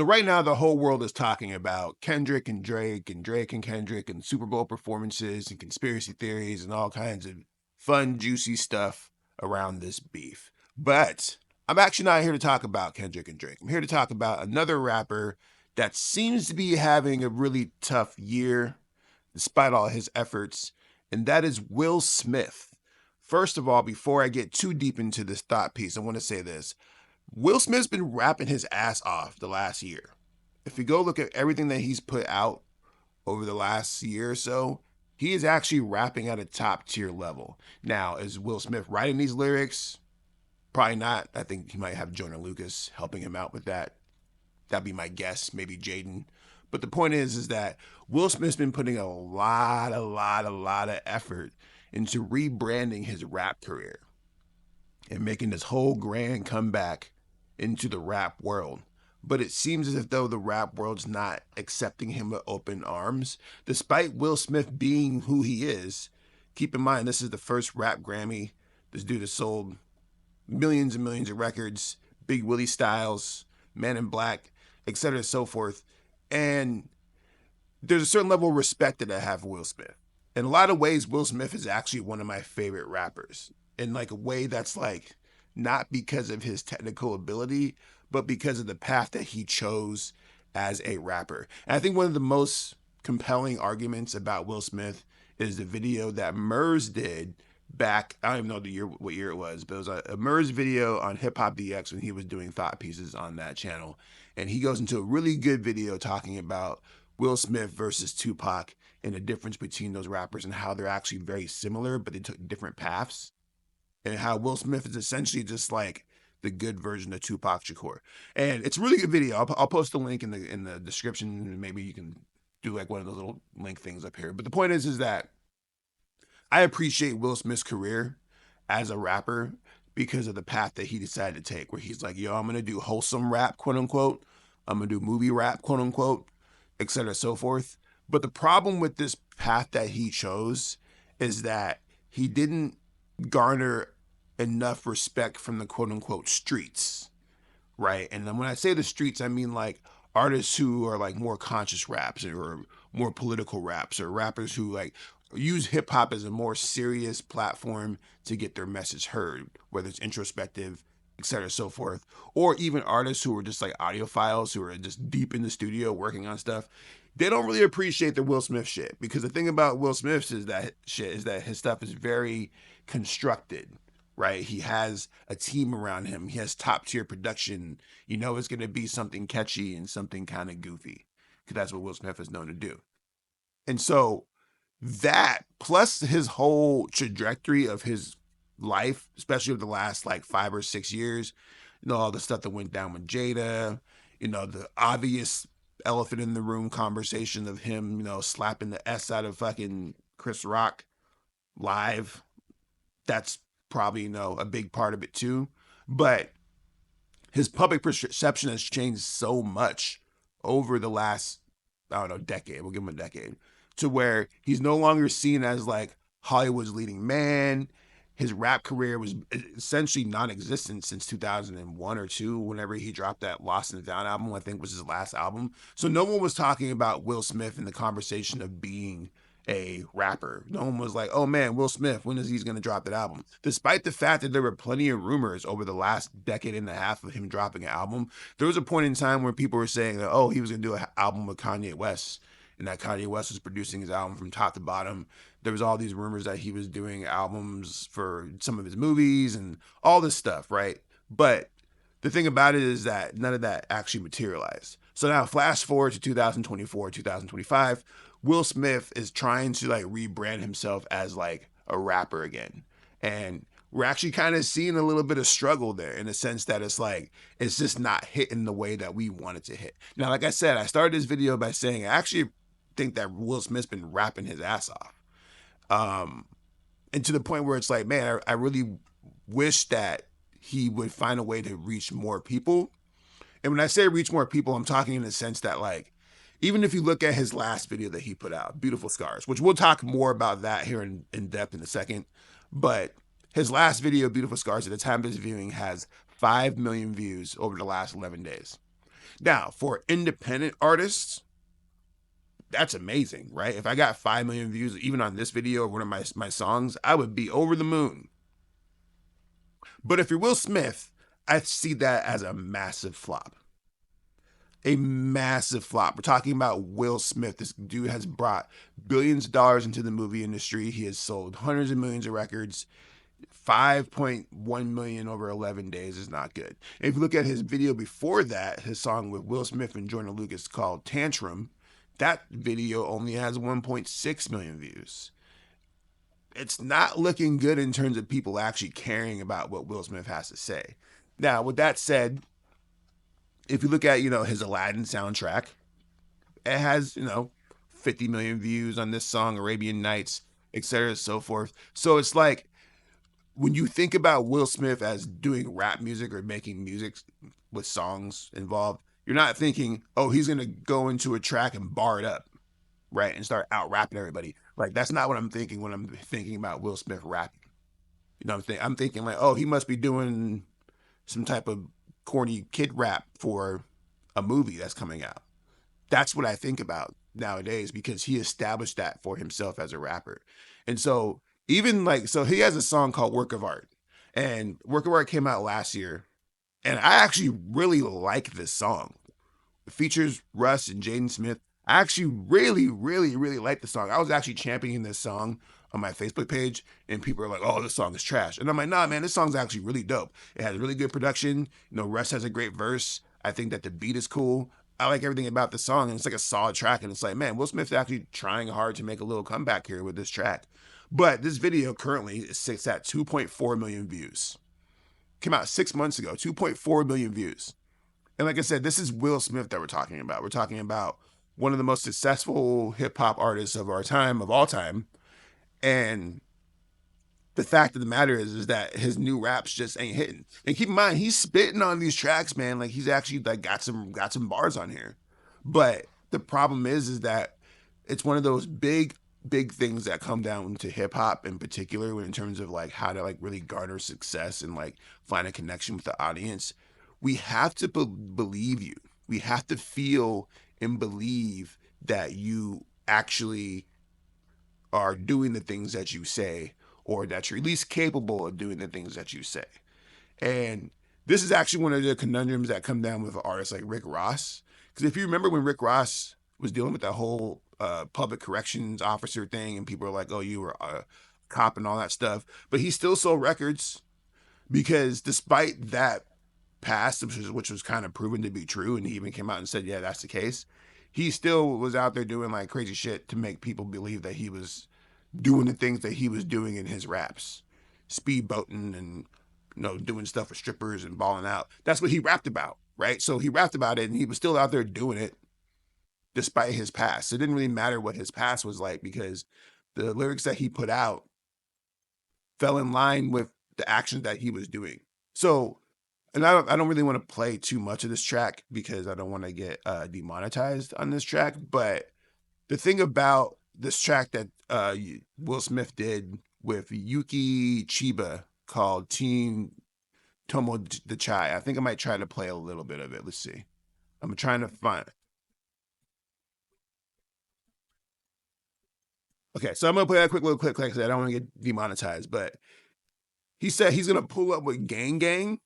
So right now, the whole world is talking about Kendrick and Drake and Drake and Kendrick and Super Bowl performances and conspiracy theories and all kinds of fun, juicy stuff around this beef. But I'm actually not here to talk about Kendrick and Drake. I'm here to talk about another rapper that seems to be having a really tough year despite all his efforts, and that is Will Smith. First of all, before I get too deep into this thought piece, I want to say this. Will Smith's been rapping his ass off the last year. If you go look at everything that he's put out over the last year or so, he is actually rapping at a top tier level. Now, is Will Smith writing these lyrics? Probably not. I think he might have Jonah Lucas helping him out with that. That'd be my guess, maybe Jaden. But the point is that Will Smith's been putting a lot of effort into rebranding his rap career and making this whole grand comeback into the rap world. But it seems as if though the rap world's not accepting him with open arms, despite Will Smith being who he is. Keep in mind, this is the first rap Grammy. This dude has sold millions and millions of records, Big Willie Styles, Man in Black, etc. and so forth. And there's a certain level of respect that I have for Will Smith. In a lot of ways, Will Smith is actually one of my favorite rappers. In like a way that's like not because of his technical ability, but because of the path that he chose as a rapper. And I think one of the most compelling arguments about Will Smith is the video that Murs did back, I don't even know what year it was, but it was a Murs video on Hip Hop DX when he was doing thought pieces on that channel. And he goes into a really good video talking about Will Smith versus Tupac and the difference between those rappers and how they're actually very similar, but they took different paths. And how Will Smith is essentially just like the good version of Tupac Shakur. And it's a really good video. I'll post the link in the description, and maybe you can do like one of those little link things up here. But the point is that I appreciate Will Smith's career as a rapper because of the path that he decided to take, where he's like, yo, I'm gonna do wholesome rap, quote unquote. I'm gonna do movie rap, quote unquote, etc. so forth. But the problem with this path that he chose is that he didn't garner enough respect from the quote unquote streets, right? And then when I say the streets, I mean like artists who are like more conscious raps or more political raps or rappers who like use hip hop as a more serious platform to get their message heard, whether it's introspective, etc., so forth, or even artists who are just like audiophiles who are just deep in the studio working on stuff. They don't really appreciate the Will Smith shit because the thing about Will Smith's is that his stuff is very constructed, right? He has a team around him. He has top tier production. You know, it's going to be something catchy and something kind of goofy because that's what Will Smith is known to do. And so that plus his whole trajectory of his life, especially over the last like 5 or 6 years, you know, all the stuff that went down with Jada, you know, the obvious elephant in the room conversation of him, you know, slapping the S out of fucking Chris Rock live. That's probably, you know, a big part of it too. But his public perception has changed so much over the last, I don't know, decade. We'll give him a decade to where he's no longer seen as like Hollywood's leading man. His rap career was essentially non-existent since 2001 or 2, whenever he dropped that Lost and Found album, I think was his last album. So no one was talking about Will Smith in the conversation of being a rapper. No one was like, oh man, Will Smith, when is he going to drop that album? Despite the fact that there were plenty of rumors over the last decade and a half of him dropping an album, there was a point in time where people were saying that, oh, he was going to do an album with Kanye West, and that Kanye West was producing his album from top to bottom. There was all these rumors that he was doing albums for some of his movies and all this stuff, right? But the thing about it is that none of that actually materialized. So now flash forward to 2024, 2025, Will Smith is trying to like rebrand himself as like a rapper again. And we're actually kind of seeing a little bit of struggle there in the sense that it's like, it's just not hitting the way that we want it to hit. Now, like I said, I started this video by saying I actually think that Will Smith's been rapping his ass off. And to the point where it's like, man, I really wish that he would find a way to reach more people. And when I say reach more people, I'm talking in the sense that like, even if you look at his last video that he put out, Beautiful Scars, which we'll talk more about that here in depth in a second. But his last video, Beautiful Scars, at the time of his viewing has 5 million views over the last 11 days. Now, for independent artists, that's amazing, right? If I got 5 million views, even on this video or one of my songs, I would be over the moon. But if you're Will Smith, I see that as a massive flop. A massive flop. We're talking about Will Smith. This dude has brought billions of dollars into the movie industry. He has sold hundreds of millions of records. 5.1 million over 11 days is not good. And if you look at his video before that, his song with Will Smith and Joyner Lucas called Tantrum, that video only has 1.6 million views. It's not looking good in terms of people actually caring about what Will Smith has to say. Now, with that said, if you look at, his Aladdin soundtrack, it has, 50 million views on this song, Arabian Nights, etc., so forth. So it's like, when you think about Will Smith as doing rap music or making music with songs involved, you're not thinking, oh, he's going to go into a track and bar it up, right? And start out rapping everybody. Like, that's not what I'm thinking when I'm thinking about Will Smith rapping. You know what I'm thinking? I'm thinking like, oh, he must be doing some type of corny kid rap for a movie that's coming out. That's what I think about nowadays because he established that for himself as a rapper. And so even like, so he has a song called Work of Art, and Work of Art came out last year. And I actually really like this song. It features Russ and Jaden Smith. I actually really, really, really like the song. I was actually championing this song on my Facebook page, and people are like, oh, this song is trash. And I'm like, nah, man, this song's actually really dope. It has really good production. Russ has a great verse. I think that the beat is cool. I like everything about the song, and it's like a solid track. And it's like, man, Will Smith's actually trying hard to make a little comeback here with this track. But this video currently sits at 2.4 million views. Came out 6 months ago, 2.4 million views. And like I said, this is Will Smith that we're talking about. We're talking about one of the most successful hip hop artists of our time, of all time. And the fact of the matter is that his new raps just ain't hitting. And keep in mind, he's spitting on these tracks, man. Like he's actually like got some bars on here. But the problem is that it's one of those big things that come down to hip hop in particular, in terms of like how to like really garner success and like find a connection with the audience. We have to believe you. We have to feel and believe that you actually are doing the things that you say, or that you're at least capable of doing the things that you say. And this is actually one of the conundrums that come down with artists like Rick Ross. Because if you remember when Rick Ross was dealing with that whole public corrections officer thing, and people are like, oh, you were a cop and all that stuff, but he still sold records because despite that past, which was kind of proven to be true, and he even came out and said, yeah, that's the case, he still was out there doing like crazy shit to make people believe that he was doing the things that he was doing in his raps, speedboating and doing stuff with strippers and balling out. That's what he rapped about, right? So he rapped about it, and he was still out there doing it despite his past. It didn't really matter what his past was like because the lyrics that he put out fell in line with the actions that he was doing. So, and I don't really want to play too much of this track because I don't want to get demonetized on this track. But the thing about this track that Will Smith did with Yuki Chiba called Teen Tomo the Chai, I think I might try to play a little bit of it. Let's see. I'm trying to find. Okay, so I'm gonna play that quick little clip because I don't want to get demonetized. But he said he's gonna pull up with Gang Gang.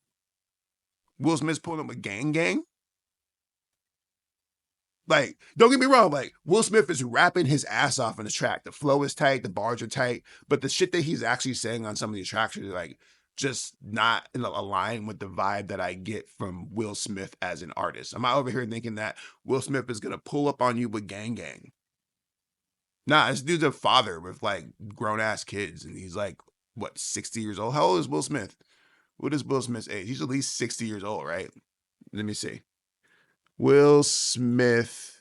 Will Smith's pulling up with Gang Gang. Like, don't get me wrong, like Will Smith is rapping his ass off on this track. The flow is tight, the bars are tight, but the shit that he's actually saying on some of these tracks are like just not in line with the vibe that I get from Will Smith as an artist. I'm not over here thinking that Will Smith is gonna pull up on you with Gang Gang. Nah, this dude's a father with like grown ass kids, and he's like, what, 60 years old? How old is Will Smith? What is Will Smith's age? He's at least 60 years old, right? Let me see. Will Smith.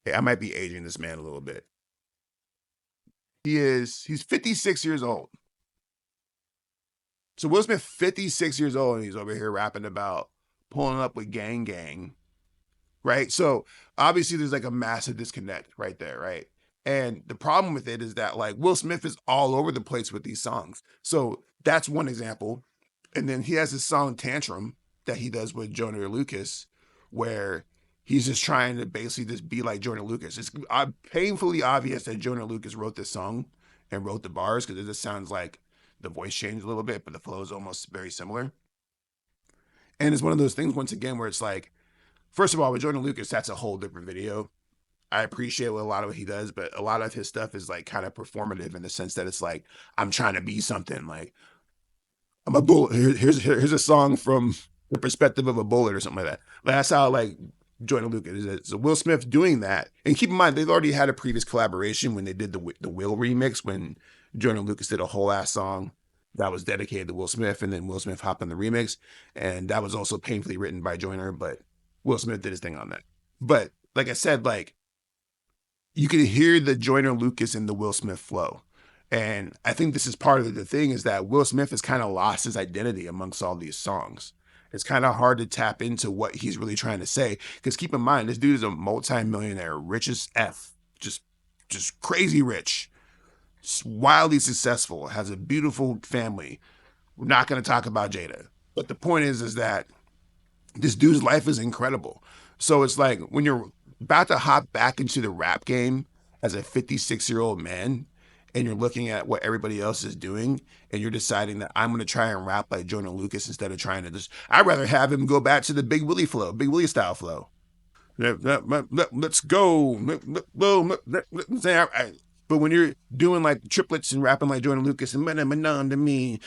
Hey, I might be aging this man a little bit. He's 56 years old. So Will Smith, 56 years old, and he's over here rapping about pulling up with Gang Gang, right? So obviously there's like a massive disconnect right there, right? And the problem with it is that like Will Smith is all over the place with these songs. So that's one example. And then he has this song Tantrum that he does with Joyner Lucas, where he's just trying to basically just be like Joyner Lucas. It's painfully obvious that Joyner Lucas wrote this song and wrote the bars because it just sounds like the voice changed a little bit, but the flow is almost very similar. And it's one of those things, once again, where it's like, first of all, with Joyner Lucas, that's a whole different video. I appreciate what a lot of what he does, but a lot of his stuff is like kind of performative in the sense that it's like, I'm trying to be something. Like, I'm a bullet. Here's a song from the perspective of a bullet or something like that. That's how like Joyner Lucas is. So Will Smith doing that, and keep in mind they've already had a previous collaboration when they did the Will remix when Joyner Lucas did a whole ass song that was dedicated to Will Smith, and then Will Smith hopped on the remix, and that was also painfully written by Joyner, but Will Smith did his thing on that. But like I said, like you can hear the Joyner Lucas and the Will Smith flow. And I think this is part of the thing is that Will Smith has kind of lost his identity amongst all these songs. It's kind of hard to tap into what he's really trying to say. Because keep in mind, this dude is a multi-millionaire, rich as F, just crazy rich, wildly successful, has a beautiful family. We're not going to talk about Jada. But the point is that this dude's life is incredible. So it's like when you're about to hop back into the rap game as a 56-year-old man and you're looking at what everybody else is doing and you're deciding that I'm going to try and rap like Joyner Lucas instead of trying to just, I'd rather have him go back to the Big Willie flow, Big Willie style flow. Let's go. But when you're doing like triplets and rapping like Joyner Lucas and to me,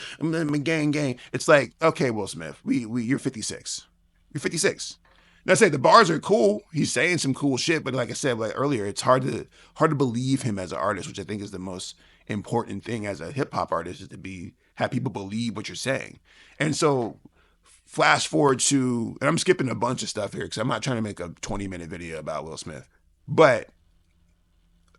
gang, it's like, okay, Will Smith, you're 56. You're 56. Now, I say the bars are cool. He's saying some cool shit, but like I said like earlier, it's hard to believe him as an artist, which I think is the most important thing as a hip hop artist is to be have people believe what you're saying. And so, flash forward to, and I'm skipping a bunch of stuff here because I'm not trying to make a 20-minute video about Will Smith, but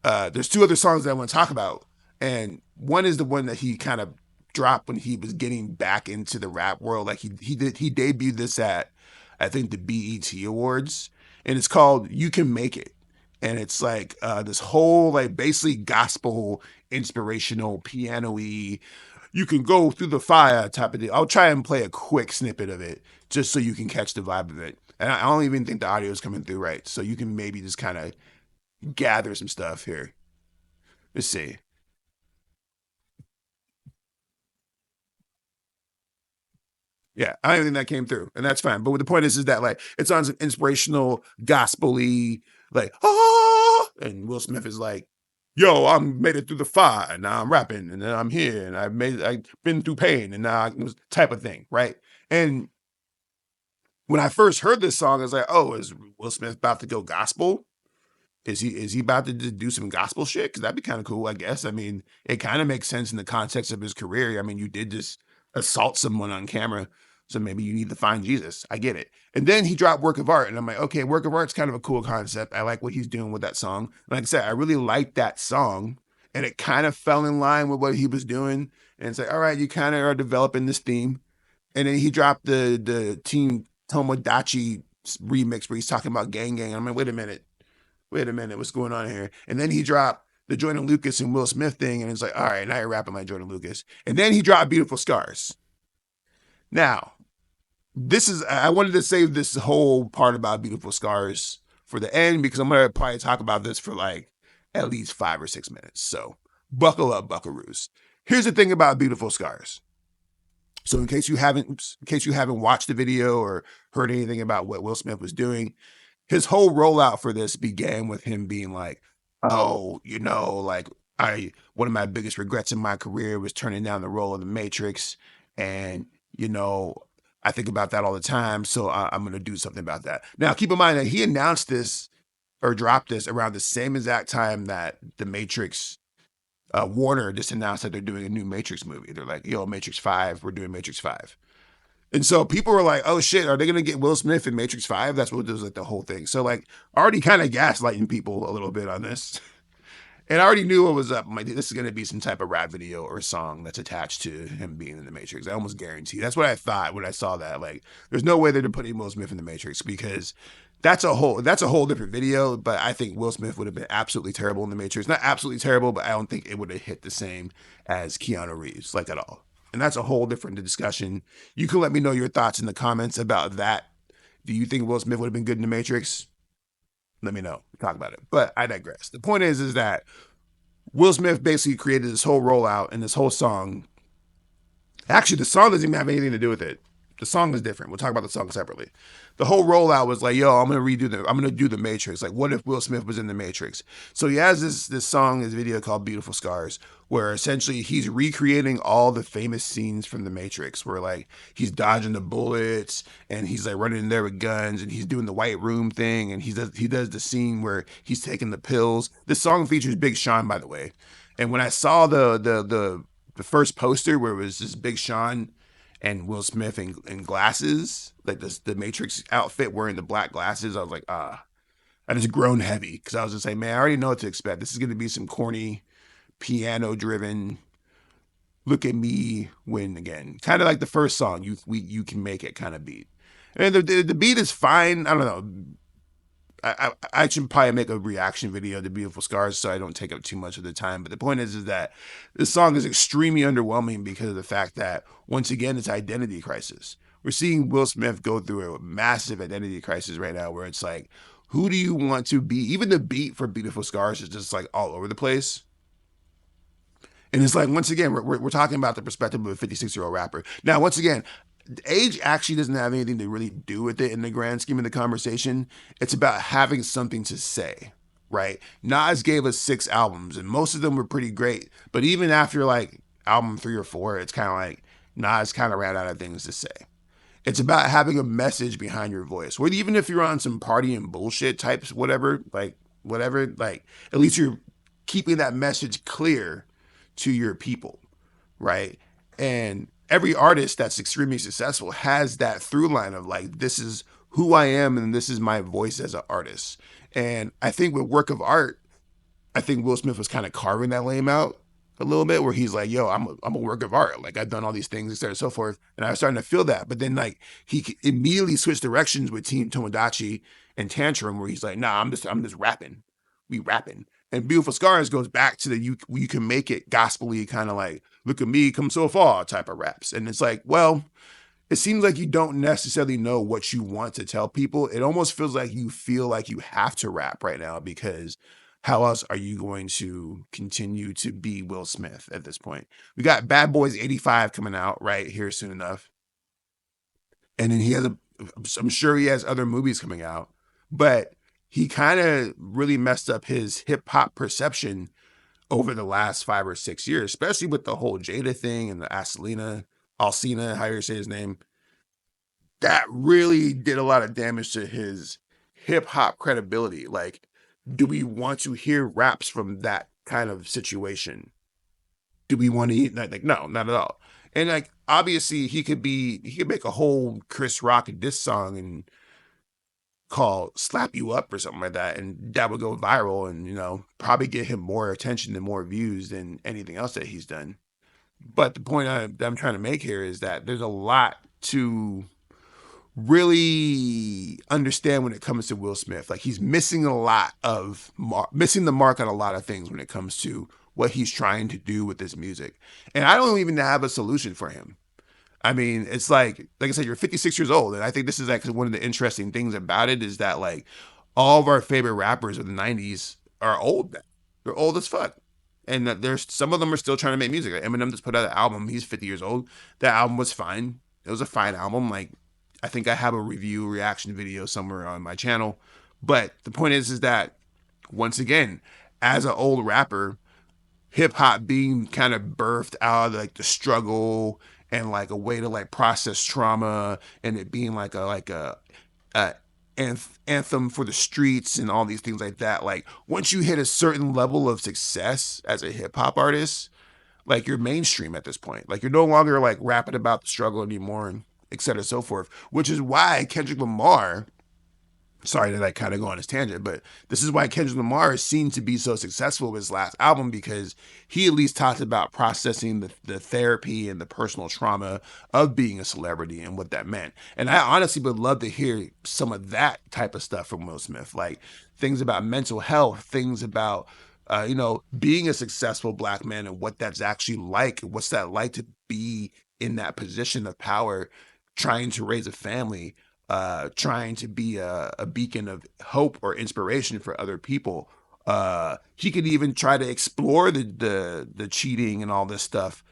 there's two other songs that I want to talk about, and one is the one that he kind of dropped when he was getting back into the rap world. Like he debuted this at I think the BET Awards, and it's called "You Can Make It," and it's like this whole like basically gospel inspirational piano-y. You can go through the fire type of thing. I'll try and play a quick snippet of it just so you can catch the vibe of it. And I don't even think the audio is coming through right, so you can maybe just kind of gather some stuff here. Let's see. Yeah, I don't think that came through, and that's fine. But what the point is that like it sounds inspirational, gospel-y, like and Will Smith is like, "Yo, I'm made it through the fire, and now I'm rapping, and then I'm here, and I've been through pain, and now type of thing, right?" And when I first heard this song, I was like, "Oh, is Will Smith about to go gospel?" Is he about to do some gospel shit? Because that'd be kind of cool, I guess. I mean, it kind of makes sense in the context of his career. I mean, you did just assault someone on camera, so maybe you need to find Jesus. I get it. And then he dropped Work of Art, and I'm like, okay, Work of Art's kind of a cool concept. I like what he's doing with that song. Like I said, I really liked that song, and it kind of fell in line with what he was doing. And it's like, all right, you kind of are developing this theme. And then he dropped the Team Tomodachi remix where he's talking about gang gang. I'm like, wait a minute, what's going on here? And then he dropped the Joyner Lucas and Will Smith thing, and it's like, all right, now you're rapping like Joyner Lucas. And then he dropped Beautiful Scars. Now, I wanted to save this whole part about Beautiful Scars for the end because I'm going to probably talk about this for like at least 5 or 6 minutes. So buckle up, buckaroos. Here's the thing about Beautiful Scars. So in case you haven't watched the video or heard anything about what Will Smith was doing, his whole rollout for this began with him being like, "Oh, like I one of my biggest regrets in my career was turning down the role of the Matrix, and you know, I think about that all the time. So I'm going to do something about that." Now, keep in mind that he announced this or dropped this around the same exact time that the Matrix. Warner just announced that they're doing a new Matrix movie. They're like, "Yo, Matrix 5, we're doing Matrix 5." And so people were like, "Oh shit, are they gonna get Will Smith in Matrix 5?" That's what was like the whole thing. So like already kind of gaslighting people a little bit on this. And I already knew what was up. I'm like, this is gonna be some type of rap video or song that's attached to him being in the Matrix. I almost guarantee. That's what I thought when I saw that. Like, there's no way they're putting Will Smith in the Matrix because that's a whole different video. But I think Will Smith would have been absolutely terrible in the Matrix. Not absolutely terrible, but I don't think it would have hit the same as Keanu Reeves, like at all. And that's a whole different discussion. You can let me know your thoughts in the comments about that Do you think Will Smith would have been good in The Matrix? Let me know. Talk about it. But I digress. The point is that Will Smith basically created this whole rollout and this whole song. Actually, the song doesn't even have anything to do with it. The song is different. We'll talk about the song separately. The whole rollout was like, yo, I'm gonna do the Matrix. Like, what if Will Smith was in the Matrix? So he has this song, this video called Beautiful Scars, where essentially he's recreating all the famous scenes from the Matrix, where like he's dodging the bullets and he's like running in there with guns and he's doing the white room thing and he does the scene where he's taking the pills. This song features Big Sean, by the way. And when I saw the first poster where it was this Big Sean and Will Smith in glasses, like the Matrix outfit wearing the black glasses, I was like, I just groaned heavy because I was just like, man, I already know what to expect. This is going to be some corny, piano driven, look at me win again. Kind of like the first song, you can make it kind of beat. And the beat is fine. I don't know. I should probably make a reaction video to Beautiful Scars so I don't take up too much of the time. But the point is that this song is extremely underwhelming because of the fact that, once again, it's identity crisis. We're seeing Will Smith go through a massive identity crisis right now where it's like, who do you want to be? Even the beat for Beautiful Scars is just like all over the place. And it's like, once again, we're talking about the perspective of a 56-year-old rapper. Now, once again, age actually doesn't have anything to really do with it in the grand scheme of the conversation. It's about having something to say, right? Nas gave us 6 albums, and most of them were pretty great. But even after like album 3 or 4, it's kind of like Nas kind of ran out of things to say. It's about having a message behind your voice. Or even if you're on some party and bullshit types, whatever, like at least you're keeping that message clear to your people, right? And every artist that's extremely successful has that through line of like, this is who I am and this is my voice as an artist. And I think with work of art, I think Will Smith was kind of carving that lane out a little bit, where he's like, yo, I'm a work of art. Like, I've done all these things, et cetera, and so forth. And I was starting to feel that. But then like he immediately switched directions with Team Tomodachi and Tantrum, where he's like, nah, I'm just rapping. We rapping. And Beautiful Scars goes back to the you can make it gospel-y, kind of like, look at me, come so far type of raps. And it's like, well, it seems like you don't necessarily know what you want to tell people. It almost feels like you feel like you have to rap right now, because how else are you going to continue to be Will Smith at this point? We got Bad Boys 85 coming out right here soon enough. And then I'm sure he has other movies coming out, but he kind of really messed up his hip hop perception over the last 5 or 6 years, especially with the whole Jada thing and the Alcina, how you say his name. That really did a lot of damage to his hip hop credibility. Like, do we want to hear raps from that kind of situation? Do we want to eat? Like, no, not at all. And like, obviously, he could make a whole Chris Rock diss song and call "Slap You Up" or something like that, and that would go viral and, probably get him more attention and more views than anything else that he's done. But the point that I'm trying to make here is that there's a lot to really understand when it comes to Will Smith. Like, he's missing missing the mark on a lot of things when it comes to what he's trying to do with this music. And I don't even have a solution for him. I mean, it's like I said, you're 56 years old. And I think this is actually one of the interesting things about it, is that like all of our favorite rappers of the 90s are old now. They're old as fuck. And that there's some of them are still trying to make music. Like Eminem just put out an album. He's 50 years old. That album was fine. It was a fine album. Like, I think I have a reaction video somewhere on my channel. But the point is that, once again, as an old rapper, hip hop being kind of birthed out of like the struggle and like a way to like process trauma, and it being like a anthem for the streets and all these things like that. Like, once you hit a certain level of success as a hip hop artist, like, you're mainstream at this point. Like, you're no longer like rapping about the struggle anymore, and et cetera, so forth. Which is why Kendrick Lamar, sorry that I kind of go on this tangent, but this is why Kendrick Lamar is seen to be so successful with his last album, because he at least talked about processing the therapy and the personal trauma of being a celebrity and what that meant. And I honestly would love to hear some of that type of stuff from Will Smith, like things about mental health, things about being a successful black man and what that's actually like. What's that like to be in that position of power, trying to raise a family, trying to be a beacon of hope or inspiration for other people. He could even try to explore the cheating and all this stuff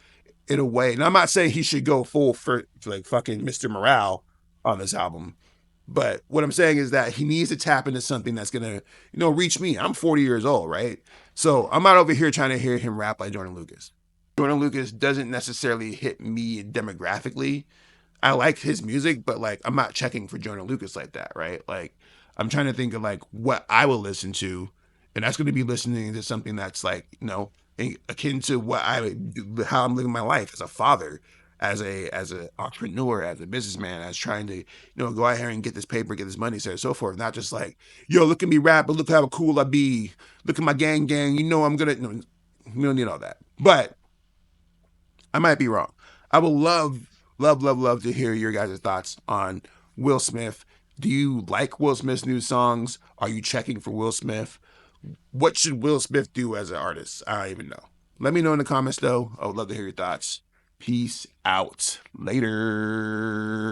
in a way. And I'm not saying he should go full for like fucking Mr. Morale on this album. But what I'm saying is that he needs to tap into something that's gonna, reach me. I'm 40 years old, right? So I'm not over here trying to hear him rap like Jordan Lucas. Jordan Lucas doesn't necessarily hit me demographically. I like his music, but like I'm not checking for Jordan Lucas like that, right? Like I'm trying to think of like what I will listen to, and that's going to be listening to something that's like akin to how I'm living my life as a father, as a entrepreneur, as a businessman, as trying to go out here and get this paper, get this money, so on and so forth. Not just like, yo, look at me rap, but look how cool I be. Look at my gang, I'm gonna. No, we don't need all that, but I might be wrong. I would love to hear your guys' thoughts on Will Smith. Do you like Will Smith's new songs? Are you checking for Will Smith? What should Will Smith do as an artist? I don't even know. Let me know in the comments though. I would love to hear your thoughts. Peace out. Later.